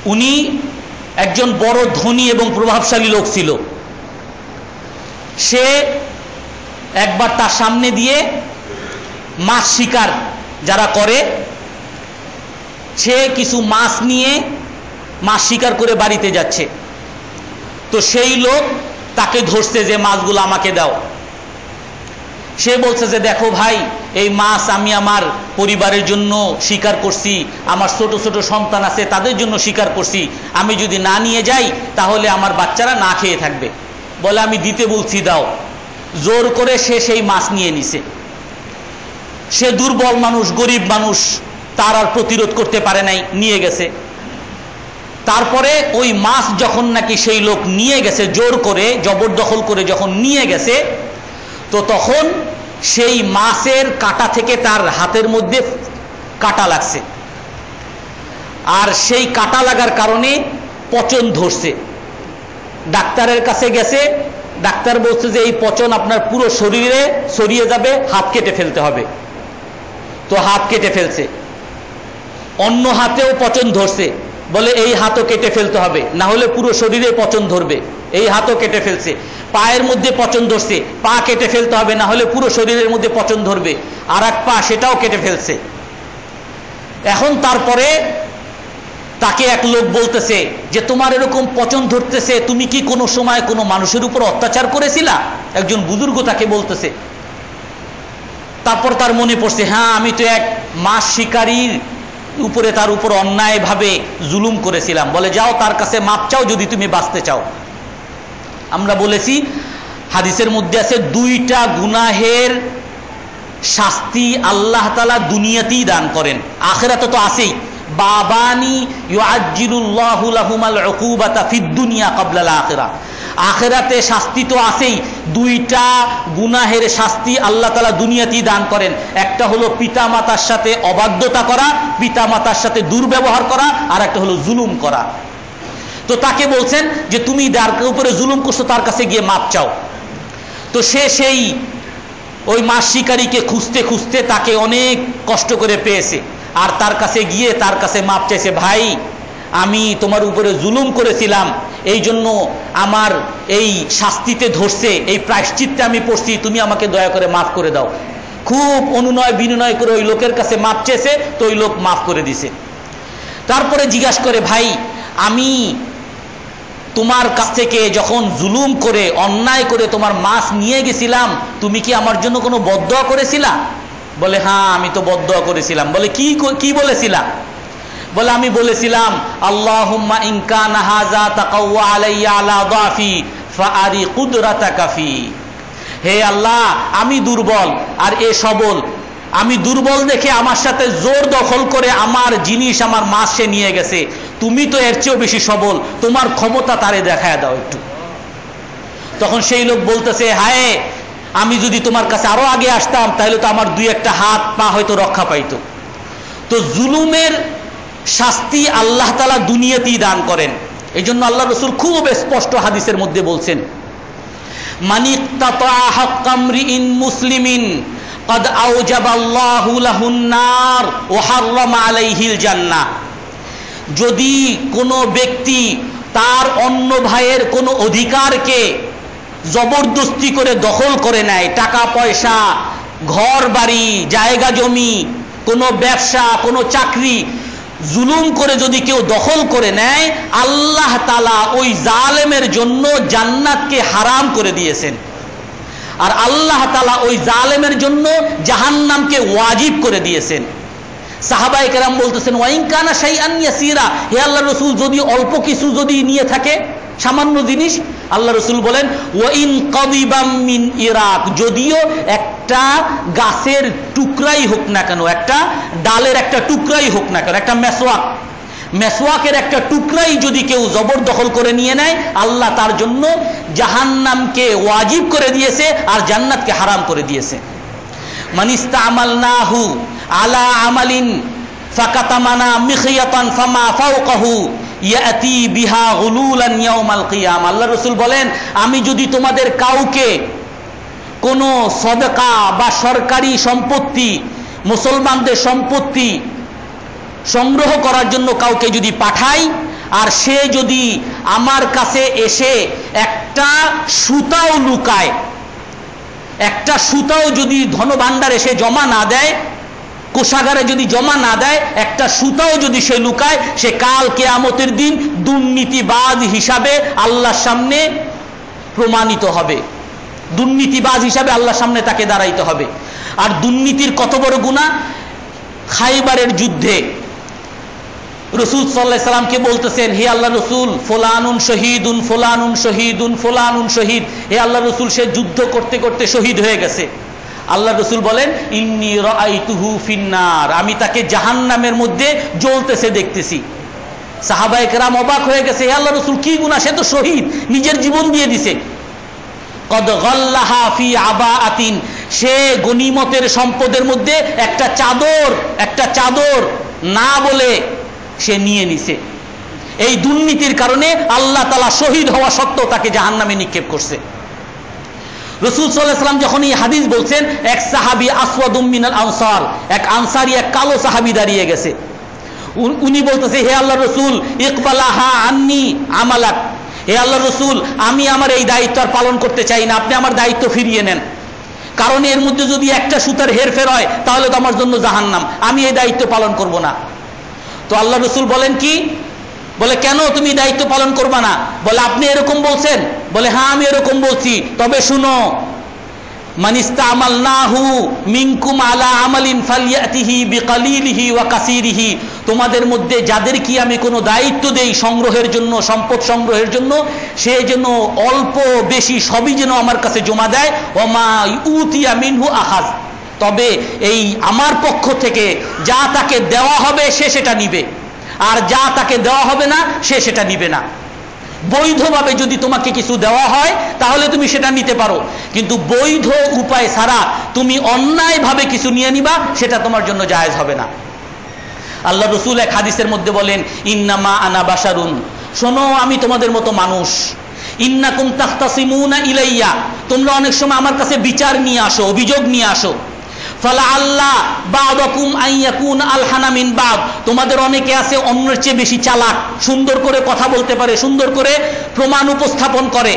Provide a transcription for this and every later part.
উনি একজন বড় ধনী এবং প্রভাবশালী লোক ছিল। সে একবার তার সামনে দিয়ে মাছ শিকার যারা করে, সে কিছু মাছ নিয়ে মাছ শিকার করে বাড়িতে যাচ্ছে। তো সেই লোক তাকে ধরছে যে মাছগুলো আমাকে দাও। সে বলছে যে দেখো ভাই, এই মাছ আমি আমার পরিবারের জন্য শিকার করছি, আমার ছোট ছোট সন্তান আছে তাদের জন্য শিকার করছি, আমি যদি না নিয়ে যাই তাহলে আমার বাচ্চারা না খেয়ে থাকবে। বলে আমি দিতে বলছি দাও। জোর করে সে সেই মাছ নিয়ে নিছে। সে দুর্বল মানুষ, গরিব মানুষ, তার আর প্রতিরোধ করতে পারে নাই, নিয়ে গেছে। তারপরে ওই মাছ যখন নাকি সেই লোক নিয়ে গেছে, জোর করে জবরদখল করে যখন নিয়ে গেছে, তো তখন সেই মাছের কাঁটা থেকে তার হাতের মধ্যে কাঁটা লাগছে। আর সেই কাঁটা লাগার কারণে পচন ধরছে। ডাক্তারের কাছে গেছে, ডাক্তার বলছে যে এই পচন আপনার পুরো শরীরে ছড়িয়ে যাবে, হাত কেটে ফেলতে হবে। তো হাত কেটে ফেলছে। অন্য হাতেও পচন ধরছে, বলে এই হাতও কেটে ফেলতে হবে, না হলে পুরো শরীরে পচন ধরবে। এই হাতও কেটে ফেলছে। পায়ের মধ্যে পচন ধরছে, পা কেটে ফেলতে হবে, না হলে পুরো শরীরের মধ্যে পচন ধরবে। আর এক পা, সেটাও কেটে ফেলছে। এখন তারপরে তাকে এক লোক বলতেছে যে তোমার এরকম পচন ধরতেছে, তুমি কি কোনো সময় কোনো মানুষের উপর অত্যাচার করেছিলা? একজন বুজুর্গ তাকে বলতেছে। তারপর তার মনে পড়ছে, হ্যাঁ আমি তো এক মাছ শিকারীর উপরে তার উপর অন্যায়ভাবে জুলুম করেছিলাম। বলে যাও তার কাছে মাপ চাও যদি তুমি বাঁচতে চাও। আমরা বলেছি হাদিসের মধ্যে আছে দুইটা গুনাহের শাস্তি আল্লাহ তাআলা দুনিয়াতেই দান করেন, আখিরাতে তো আছেই। বাবানি ইউআজ্জিলুল্লাহু লাহুমাল উকুবাতা ফিদ দুনিয়া ক্বাবলাল আখিরা। আখিরাতে শাস্তি তো আছেই। দুইটা গুনাহের শাস্তি আল্লাহ তাআলা দুনিয়াতেই দান করেন। একটা হলো পিতামাতার সাথে অবাধ্যতা করা, পিতামাতার সাথে দুর্ব্যবহার করা, আর একটা হলো জুলুম করা। তো তাকে বলছেন যে তুমি যার উপরে জুলুম করছো তার কাছে গিয়ে মাপ চাও। তো সে সেই ওই মাছ শিকারীকে খুঁজতে খুঁজতে তাকে অনেক কষ্ট করে পেয়েছে। আর তার কাছে গিয়ে তার কাছে মাপ চাইছে, ভাই আমি তোমার উপরে জুলুম করেছিলাম, এই জন্য আমার এই শাস্তিতে ধরছে, এই প্রায়শ্চিত্তে আমি পড়ছি, তুমি আমাকে দয়া করে মাফ করে দাও। খুব অনুনয় বিনয় করে ওই লোকের কাছে মাপ চেয়েছে, তো ওই লোক মাফ করে দিছে। তারপরে জিজ্ঞাসা করে, ভাই আমি তোমার কাছ থেকে যখন জুলুম করে অন্যায় করে তোমার মাছ নিয়ে গেছিলাম, তুমি কি আমার জন্য কোনো বদদোয়া করেছিলা? বলে হ্যাঁ আমি তো বদদোয়া করেছিলাম। বলে কি বলেছিলা? বলে আমি বলেছিলাম আল্লাহুম্মা ইন কানা হাযা তাকাওয়া আলাইয়া আলা দাফি ফাআরি কুদরাতাকা ফি। হে আল্লাহ, আমি দুর্বল আর এ সবল। আমি দুর্বল দেখে আমার সাথে জোর দখল করে আমার জিনিস, আমার মাছ সে নিয়ে গেছে। তুমি তো এর চেয়েও বেশি সবল, তোমার ক্ষমতা তারে দেখায় দাও একটু। তখন সেই লোক বলতেছে, হায় আমি যদি তোমার কাছে আরো আগে আসতাম তাহলে তো আমার দুই একটা হাত পা হয়তো রক্ষা পাইতো। তো জুলুমের শাস্তি আল্লাহ তাআলা দুনিয়াতেই দান করেন। এই জন্য আল্লাহ রাসূল খুব স্পষ্ট হাদিসের মধ্যে বলছেন, মানিক্তাতা হাক্কা মরিইন মুসলিমিন ক্বাদ আওজাবাল্লাহু লাহুন নার ওয়া হাররামা আলাইহিল জান্নাহ। যদি কোনো ব্যক্তি তার অন্য ভাইয়ের কোনো অধিকারকে জবরদস্তি করে দখল করে নেয়, টাকা পয়সা, ঘর বাড়ি, জায়গা জমি, কোনো ব্যবসা, কোনো চাকরি, জুলুম করে যদি কেউ দখল করে নেয়, আল্লাহ তাআলা ওই জালেমের জন্য জান্নাতকে হারাম করে দিয়েছেন। আর আল্লাহ তাআলা ওই জালেমের জন্য জাহান্নামকে ওয়াজিব করে দিয়েছেন। সাহাবায়ে কেরাম বলতেছেন, ওয়াইন কানা শাইআন ইয়াসিরা, হে আল্লাহর রাসূল যদি অল্প কিছু যদি নিয়ে থাকে, সামান্য জিনিস, আল্লাহ রাসূল বলেন ওয়াইন কাদিবাম মিন ইরাক, যদিও একটা গাছের টুকরাই হোক না কেন, একটা ডালের একটা টুকরাই হোক না কেন, একটা মেসওয়াকের একটা টুকরাই যদি কেউ জবরদখল করে নিয়ে নেয়, আল্লাহ তার জন্য জাহান্নামকে ওয়াজিব করে দিয়েছে আর জান্নাতকে হারাম করে দিয়েছে। মানিস্তামালনাহু আলা আমালিন ফাকাতামানা মিখিয়াতান ফামা ফাওকাহু ইয়াতি বিহা গুলুলান ইয়াউমাল কিয়ামা। আল্লাহ রাসূল বলেন, আমি যদি তোমাদের কাউকে কোনো সদকা বা সরকারি সম্পত্তি, মুসলমানদের সম্পত্তি সংগ্রহ করার জন্য কাউকে যদি পাঠাই, আর সে যদি আমার কাছে এসে একটা সুতাও লুকায়, একটা সুতাও যদি ধনভাণ্ডারে সে জমা না দেয়, কোষাগারে যদি জমা না দেয়, একটা সুতাও যদি সে লুকায়, সে কাল কিয়ামতের দিন দুর্নীতিবাজ হিসাবে আল্লাহর সামনে প্রমাণিত হবে, দুর্নীতিবাজ হিসাবে আল্লাহর সামনে তাকে দাঁড়াইতে হবে। আর দুর্নীতির কত বড় গুনাহ! খাইবারের যুদ্ধে রাসূল সাল্লাল্লাহু আলাইহি সাল্লামকে বলতেছেন, হে আল্লাহ রাসূল, ফুলানুন শহীদুন ফুলানুন শহীদুন ফুলানুন শহীদ, হে আল্লাহ রাসূল, সে যুদ্ধ করতে করতে শহীদ হয়ে গেছে। আল্লাহ রাসূল বলেন, ইন্নী রাআইতুহু ফিন্নার, আমি তাকে জাহান্নামের মধ্যে জ্বলতেছে দেখতেছি। সাহাবায়ে কেরাম অবাক হয়ে গেছে, হে আল্লাহ রাসূল, কি গুনাহ? সে তো শহীদ, নিজের জীবন দিয়ে দিছে। কদ গাল্লাহা ফি আবাআতিন, সে গনিমতের সম্পদের মধ্যে একটা চাদর না বলে সে নিয়ে নিছে। এই দুর্নীতির কারণে আল্লাহ তাআলা শহীদ হওয়া সত্ত্বেও তাকে জাহান্নামে নিক্ষেপ করছে। রাসূল সাল্লাল্লাহু আলাইহি ওয়াসাল্লাম যখন এই হাদিস বলছেন, এক সাহাবী আসওয়াদুম মিনাল আনসার, এক আনসারী, এক কালো সাহাবী দাঁড়িয়ে গেছে। উনি বলতেছে, হে আল্লাহর রাসূল, ইকবালাহা আন্নি আমালাক, হে আল্লাহর রাসূল, আমি আমার এই দায়িত্ব আর পালন করতে চাই না, আপনি আমার দায়িত্ব ফিরিয়ে নেন। কারণ এর মধ্যে যদি একটা সুতার হেরফের হয় তাহলে তো আমার জন্য জাহান্নাম, আমি এই দায়িত্ব পালন করব না। তো আল্লাহ রাসূল বলেন কি? বলে, কেন তুমি দায়িত্ব পালন করবা না? বলে, আপনি এরকম বলছেন? বলে, হ্যাঁ আমি এরকম বলছি। তবে শুনো, মান ইস্তামালনাহু মিনকুম আলা আমালিন ফালইয়াতিহি বিকালিলিহি ওয়া কাসীরিহি, তোমাদের মধ্যে যাদের কি আমি কোনো দায়িত্ব দেই সংগ্রহের জন্য, সম্পদ সংগ্রহের জন্য, সে যেন অল্প বেশি সবই যেন আমার কাছে জমা দেয়। ওয়া মা উতিয়া মিনহু আখাজ, তবে এই আমার পক্ষ থেকে যা তাকে দেওয়া হবে সে সেটা নিবে, আর যা তাকে দেওয়া হবে না সে সেটা নিবে না। বৈধভাবে যদি তোমাকে কিছু দেওয়া হয় তাহলে তুমি সেটা নিতে পারো, কিন্তু বৈধ উপায় ছাড়া তুমি অন্যায়ভাবে কিছু নিয়ে নিবা, সেটা তোমার জন্য জায়েজ হবে না। আল্লাহ রাসূল এক হাদিসের মধ্যে বলেন, ইন্নামা আনা বাশারুন, শোনো আমি তোমাদের মতো মানুষ। ইন্নাকুম তাখতাসিমুনা ইলাইয়া, তোমরা অনেক সময় আমার কাছে বিচার নিয়ে আসো, অভিযোগ নিয়ে আসো। ফালা আল্লাহ বা'দাকুম আইয়াকুন আলহানা মিন বা'দ, তোমাদের অনেকে আছে অন্যের চেয়ে বেশি চালাক, সুন্দর করে কথা বলতে পারে, সুন্দর করে প্রমাণ উপস্থাপন করে,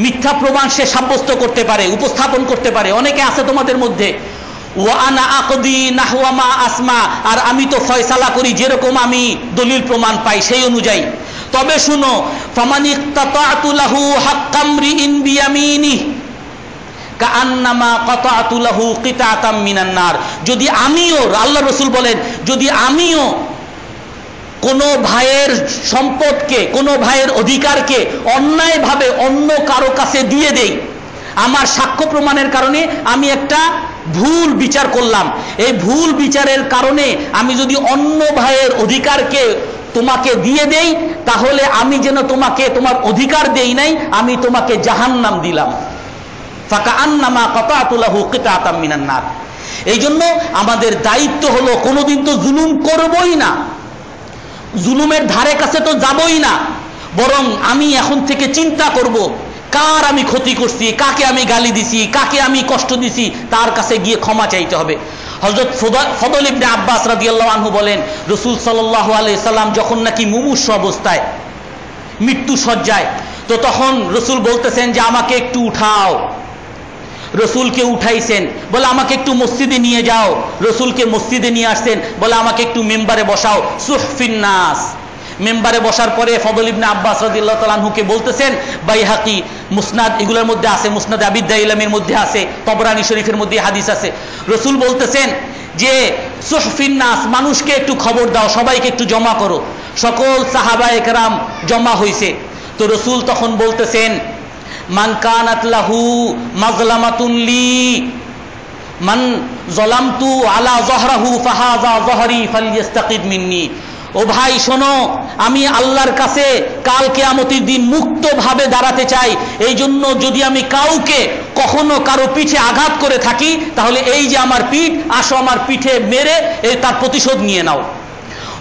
মিথ্যা প্রমাণ সে সাব্যস্ত করতে পারে, উপস্থাপন করতে পারে, অনেকে আছে তোমাদের মধ্যে। ওয়া আনা আকদি নাহওয়া মা আসমা, আর আমি তো ফয়সালা করি যেরকম আমি দলিল প্রমাণ পাই সেই অনুযায়ী। তবে শুনো, ফামান ইক্তাতাতু লাহু হাক্কাম রিইন বিয়ামিনিহি কাআন্নামা কাতাতু লাহু কিতাতাম মিনান নার, যদি আমিও, আল্লাহ রাসূল বলেন, যদি আমিও কোনো ভাইয়ের সম্পদকে, কোনো ভাইয়ের অধিকারকে অন্যায়ভাবে অন্য কারো কাছে দিয়ে দেই, আমার সাক্ষ্য প্রমাণের কারণে আমি একটা ভুল বিচার করলাম, এই ভুল বিচারের কারণে আমি যদি অন্য ভাইয়ের অধিকারকে তোমাকে দিয়ে দেই, তাহলে আমি যেন তোমাকে তোমার অধিকার দেই নাই, আমি তোমাকে জাহান্নাম দিলাম। ফাকাআন্নামা কাতাতু লাহু কিতাতাম মিনান নার। এই জন্য আমাদের দায়িত্ব হলো কোনোদিন তো জুলুম করবই না, জুলুমের ধারে কাছে তো যাবই না, বরং আমি এখন থেকে চিন্তা করব কার আমি ক্ষতি করছি, কাকে আমি গালি দিছি, কাকে আমি কষ্ট দিছি, তার কাছে গিয়ে ক্ষমা চাইতে হবে। হযরত ফদল ইবনে আব্বাস রাদিয়াল্লাহু আনহু বলেন, রাসূল সাল্লাল্লাহু আলাইহি সাল্লাম যখন নাকি মুমূর্ষু অবস্থায়, মৃত্যু সজ্জায়, তো তখন রাসূল বলতেছেন যে আমাকে একটু উঠাও। রসুলকে উঠাইছেন, বলে আমাকে একটু মসজিদে নিয়ে যাও। রসুলকে মসজিদে নিয়ে আসছেন, বলে আমাকে একটু মেম্বারে বসাও। সুহফিন নাস, মেম্বারে বসার পরে ফদল ইবনে আব্বাস রাদিয়াল্লাহু তাআলা আনহুকে বলতেছেন, বাইহাকি, মুসনাদ এগুলোর মধ্যে আছে, মুসনাদ আবি দাইলামির মধ্যে আছে, তবরানী শরীফের মধ্যে হাদিস আছে। রসুল বলতেছেন যে সুহফিন নাস, মানুষকে একটু খবর দাও, সবাইকে একটু জমা করো। সকল সাহাবায়ে কেরাম জমা হইছে। তো রসুল তখন বলতেছেন, মান কানাত লাহু মাজলামাতুন লি মান যালামতু আলা যহরাহু ফাহাযা যহরি ফালইস্তাকিদ মিন্নি। ও ভাই শোনো, আমি আল্লাহর কাছে কাল কিয়ামতের দিন মুক্তভাবে দাঁড়াতে চাই, এই জন্য যদি আমি কাউকে কখনো কারো পিঠে আঘাত করে থাকি, তাহলে এই যে আমার পিঠ, আসো আমার পিঠে মেরে তার প্রতিশোধ নিয়ে নাও।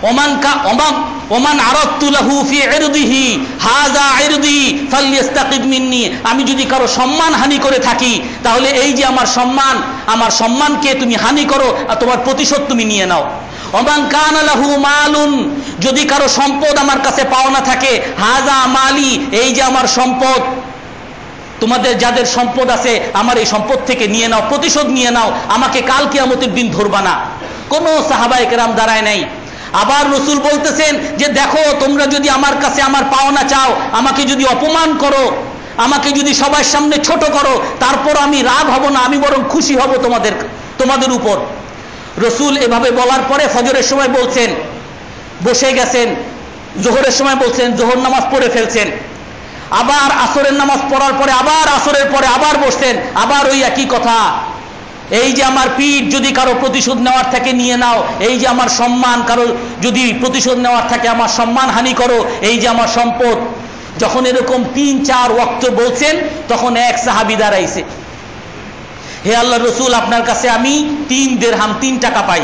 ওমান আরাদতু লাহু ফি ইরদিহি হাযা ইরদি ফালইস্তাকিদ মিন্নি, আমি যদি কারো সম্মান হানি করে থাকি তাহলে এই যে আমার সম্মানকে তুমি হানি করো আর তোমার প্রতিশোধ তুমি নিয়ে নাও। ওমান কানা লাহু মালুন, যদি কারো সম্পদ আমার কাছে পাওনা থাকে, হাযা মালি, এই যে আমার সম্পদ, তোমাদের যাদের সম্পদ আছে আমার এই সম্পদ থেকে নিয়ে নাও, প্রতিশোধ নিয়ে নাও, আমাকে কাল কিয়ামতের দিন ধরবা না। কোন সাহাবায়ে কেরাম দাঁড়ায় নাই। আবার রাসূল বলতেছেন যে দেখো, তোমরা যদি আমার কাছে আমার পাওনা চাও, আমাকে যদি অপমান করো, আমাকে যদি সবার সামনে ছোট করো, তারপর আমি রাগ হব না, আমি বরং খুশি হব তোমাদের উপর। রাসূল এভাবে বলার পরে ফজরের সময় বলছেন, বসে গেছেন, জোহরের সময় বলছেন, জোহর নামাজ পড়ে ফেলছেন, আবার আসরের নামাজ পড়ার পরে আবার আসরের পরে আবার বসছেন, আবার ওই একই কথা, এই যে আমার পিঠ যদি কারো প্রতিশোধ নেওয়ার থাকে নিয়ে নাও, এই যে আমার সম্মান কারো যদি প্রতিশোধ নেওয়ার থাকে আমার সম্মান হানি করো, এই যে আমার সম্পদ। যখন এরকম 3-4 ওয়াক্ত বলছেন তখন এক সাহাবী দাঁড়াইছে, হে আল্লাহর রাসূল, আপনার কাছে আমি 3 দিরহাম 3 টাকা পাই।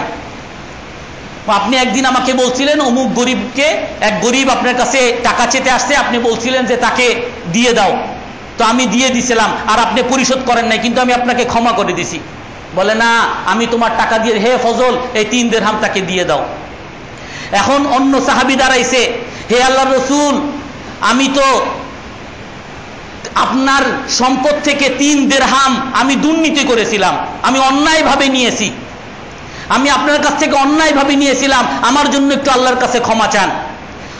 আপনি একদিন আমাকে বলছিলেন অমুক গরিবকে, এক গরিব আপনার কাছে টাকা চেতে আসছে, আপনি বলছিলেন যে তাকে দিয়ে দাও, তো আমি দিয়ে দিছিলাম, আর আপনি পরিশোধ করেন নাই, কিন্তু আমি আপনাকে ক্ষমা করে দিছি। বলে না, আমি তোমার টাকা দিয়ে, হে ফজল, এই 3 দিরহাম তাকে দিয়ে দাও। এখন অন্য সাহাবী দাঁড়াইছে, হে আল্লাহর রাসূল, আমি তো আপনার সম্পদ থেকে 3 দিরহাম আমি দুর্নীতি করেছিলাম, আমি অন্যায়ভাবে নিয়েছি, আমি আপনার কাছ থেকে অন্যায়ভাবে নিয়েছিলাম, আমার জন্য একটু আল্লাহর কাছে ক্ষমা চান।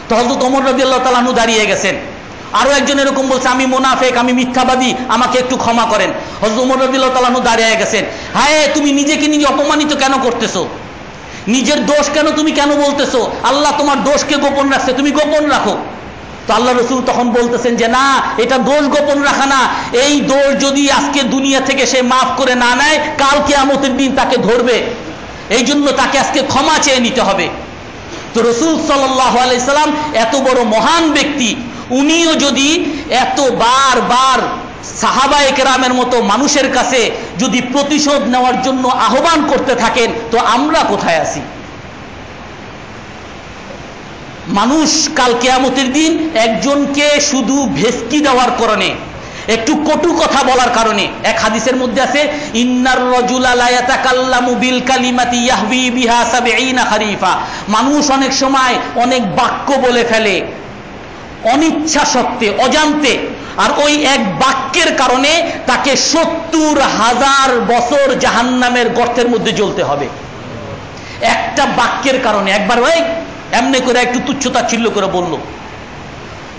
তো হযরত ওমর রাদিয়াল্লাহু তাআলা আনহু দাঁড়িয়ে গেছেন। আরো একজন এরকম বলছে, আমি মুনাফিক, আমি মিথ্যাবাদী, আমাকে একটু ক্ষমা করেন। হযরত ওমর রাদিয়াল্লাহু তাআলা আনহু দাঁড়িয়ে গেছেন। হায়, তুমি নিজেকে নিজে অপমানিত কেন করতেছো? নিজের দোষ তুমি কেন বলতেছো? আল্লাহ তোমার দোষকে গোপন রাখছে, তুমি গোপন রাখো। তো আল্লাহ রাসূল তখন বলতেছেন যে না, এটা দোষ গোপন রাখা না, এই দোষ যদি আজকে দুনিয়া থেকে সে মাফ করে না নেয়, কাল কিয়ামতের দিন তাকে ধরবে, এই জন্য তাকে আজকে ক্ষমা চেয়ে নিতে হবে। তো রাসূল সাল্লাল্লাহু আলাইহি সাল্লাম এত বড় মহান ব্যক্তি, উনিও যদি এত বারবার সাহাবায়ে কেরামের মতো মানুষের কাছে যদি প্রতিশোধ নেওয়ার জন্য আহ্বান করতে থাকেন, তো আমরা কোথায় আছি? মানুষ কাল কিয়ামতের দিন একজনকে শুধু ভেস্কি দেওয়ার কারণে, একটু কটু কথা বলার কারণে, এক হাদিসের মধ্যে আছে, ইন্নার রাজুলা লা ইয়াতাকাল্লামু বিল কালিমাতি ইয়াহবি বিহা 70 খারিফা, মানুষ অনেক সময় অনেক বাক্য বলে ফেলে অনিচ্ছা সত্ত্বে, অজান্তে, আর ওই এক বাক্যের কারণে তাকে 70,000 বছর জাহান্নামের গর্তের মধ্যে জ্বলতে হবে। একটা বাক্যের কারণে, একবার ভাই এমনি করে একটু তুচ্ছতাচ্ছিল্য করে বলল।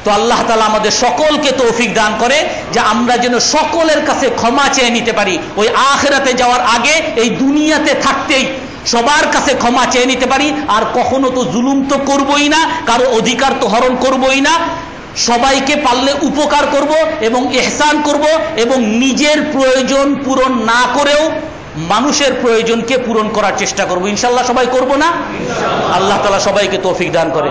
তো আল্লাহ তাআলা আমাদের সকলকে তৌফিক দান করে যে আমরা যেন সকলের কাছে ক্ষমা চেয়ে নিতে পারি, ওই আখিরাতে যাওয়ার আগে এই দুনিয়াতে থাকতেই সবার কাছে ক্ষমা চেয়ে নিতে পারি। আর কখনো তো জুলুম তো করবই না, কারো অধিকার তো হরণ করবই না, সবাইকে পারলে উপকার করব এবং ইহসান করব, এবং নিজের প্রয়োজন পূরণ না করেও মানুষের প্রয়োজনকে পূরণ করার চেষ্টা করব। ইনশাআল্লাহ সবাই করব না? আল্লাহ তাআলা সবাইকে তৌফিক দান করে।